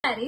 Sorry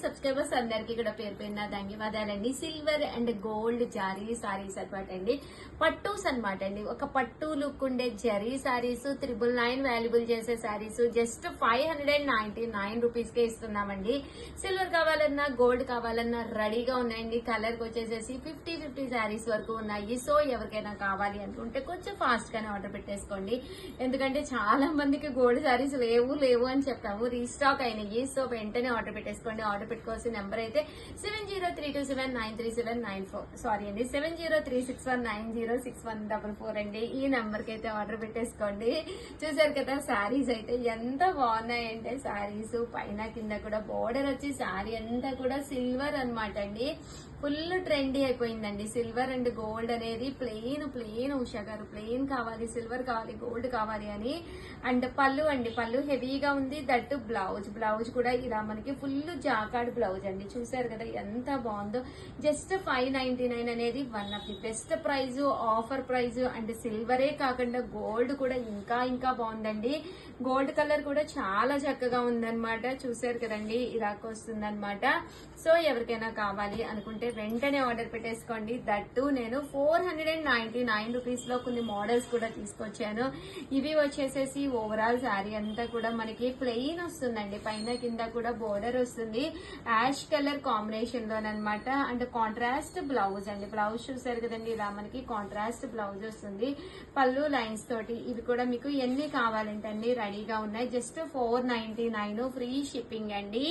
subscribers అందరికి కూడా పేరు పేరున ధన్యవాదాలండి. Silver and gold zari saris అనమాట అండి, పట్టూస్ అనమాట అండి. ఒక పట్టు లుక్ ఉండే జరీ సారీస్ 999 వాల్యుబుల్ చేసే సారీస్ జస్ట్ 599 రూపీస్ కే ఇస్తున్నామండి. సిల్వర్ కావాలన్నా గోల్డ్ కావాలన్నా రెడీగా ఉన్నాయండి. కలర్ కి వచ్చేసేసి 50 సారీస్ వరకు ఉన్నాయి. సో ఎవరికైనా కావాలి అనుకుంటే కొంచెం ఫాస్ట్ గానే ఆర్డర్ పెట్టేసుకోండి. ఎందుకంటే చాలా మందికి గోల్డ్ సారీస్ లేవు అని చెప్తాము, రీస్టాక్ అయినాయి. సో వెంటనే ఆర్డర్ పెట్టేసుకోండి. ఆర్డర్ పెట్టుకోవాల్సిన నెంబర్ అయితే 7032793794 సారీ అండి 7036190614 అండి. ఈ నెంబర్ కి అయితే ఆర్డర్ పెట్టేసుకోండి. చూసారు కదా శారీస్ అయితే ఎంత బాగున్నాయంటే, శారీస్ పైన కింద కూడా బోర్డర్ వచ్చి శారీ అంతా కూడా సిల్వర్ అనమాట అండి. ఫుల్ ట్రెండీ అయిపోయిందండి. సిల్వర్ అండ్ గోల్డ్ అనేది ప్లెయిన్ ఉషా గారు ప్లెయిన్ కావాలి, సిల్వర్ కావాలి, గోల్డ్ కావాలి అని. అండ్ పళ్ళు అండి, పళ్ళు హెవీగా ఉంది. దట్ బ్లౌజ్ కూడా ఇలా మనకి ఫుల్ జాకార్డ్ బ్లౌజ్ అండి. చూసారు కదా ఎంత బాగుందో. జస్ట్ 599 అనేది one of the best price, offer price. And సిల్వరే కాకుండా గోల్డ్ కూడా ఇంకా బాగుందండి. గోల్డ్ కలర్ కూడా చాలా చక్కగా ఉందన్నమాట. చూసారు కదండి ఇలాగ వస్తుందన్నమాట. సో ఎవరికైనా కావాలి అనుకుంటే వెంటనే ఆర్డర్ పెట్టేసుకోండి. దట్టు నేను 499 రూపీస్ లో కొన్ని మోడల్స్ కూడా తీసుకొచ్చాను. ఇవి వచ్చేసేసి ఓవరాల్ శారీ అంతా కూడా మనకి ప్లెయిన్ వస్తుందండి. పైన కింద కూడా బోర్డర్ వస్తుంది యాష్ కలర్ కాంబినేషన్ లోనమాట. అండ్ కాంట్రాస్ట్ బ్లౌజ్ అండి. బ్లౌజ్ చూసారు కదండి ఇలా మనకి కాంట్రాస్ట్ బ్లౌజ్ వస్తుంది పళ్ళు లైన్స్ తోటి. ఇవి కూడా మీకు ఎన్ని కావాలంటే అన్ని రెడీగా ఉన్నాయి. జస్ట్ 499 ఫ్రీ షిప్పింగ్ అండి.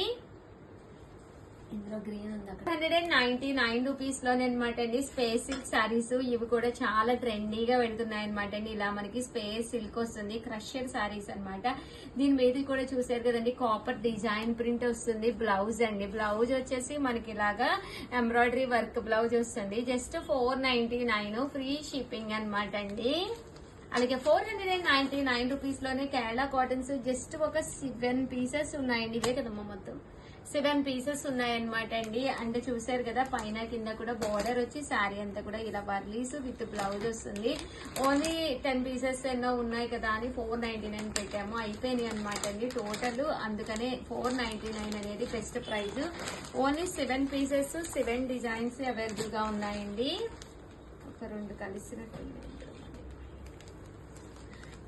ఇందులో గ్రీన్ ఉంది. 199 రూపీస్ లోనమాట అండి స్పేస్ సిల్క్ శారీస్. ఇవి కూడా చాలా ట్రెండీగా వెళ్తున్నాయి అనమాట అండి. ఇలా మనకి స్పేస్ సిల్క్ వస్తుంది, క్రషర్ శారీస్ అనమాట. దీని మీద కూడా చూసారు కదండి కాపర్ డిజైన్ ప్రింట్ వస్తుంది. బ్లౌజ్ అండి, బ్లౌజ్ వచ్చేసి మనకి ఇలాగా ఎంబ్రాయిడరీ వర్క్ బ్లౌజ్ వస్తుంది. జస్ట్ 499 ఫ్రీ షిప్పింగ్ అనమాట అండి. అలాగే 499 రూపీస్ లోనే కేరళ కాటన్స్ జస్ట్ ఒక 7 పీసెస్ ఉన్నాయండి. ఇవే కదమ్మా మొత్తం 7 పీసెస్ ఉన్నాయన్నమాట అండి. అంటే చూసారు కదా పైన కింద కూడా బోర్డర్ వచ్చి శారీ అంతా కూడా ఇలా వర్లీస్ విత్ బ్లౌజ్ వస్తుంది. ఓన్లీ 10 పీసెస్ ఎన్నో ఉన్నాయి కదా అని 499 పెట్టాము, అయిపోయినాయి అనమాట అండి టోటల్. అందుకనే 499 అనేది best price. Only 7 pieces 7 designs available గా ఉన్నాయండి. ఒక 2 కలిసినట్టు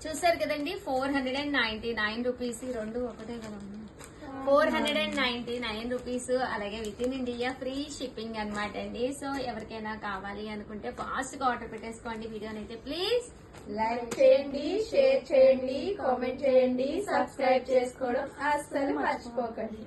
చూసారు కదండి 499 రూపీస్. రెండు ఒకటే కదమ్మా 499 రూపీస్. అలాగే with in India free shipping అనమాట అండి. సో ఎవరికైనా కావాలి అనుకుంటే ఫాస్ట్ గా ఆర్డర్ పెట్టేసుకోండి. వీడియోని అయితే ప్లీజ్ లైక్ చేయండి, షేర్ చేయండి, కామెంట్ చేయండి, సబ్స్క్రైబ్ చేసుకోవడం అస్సలు మర్చిపోకండి.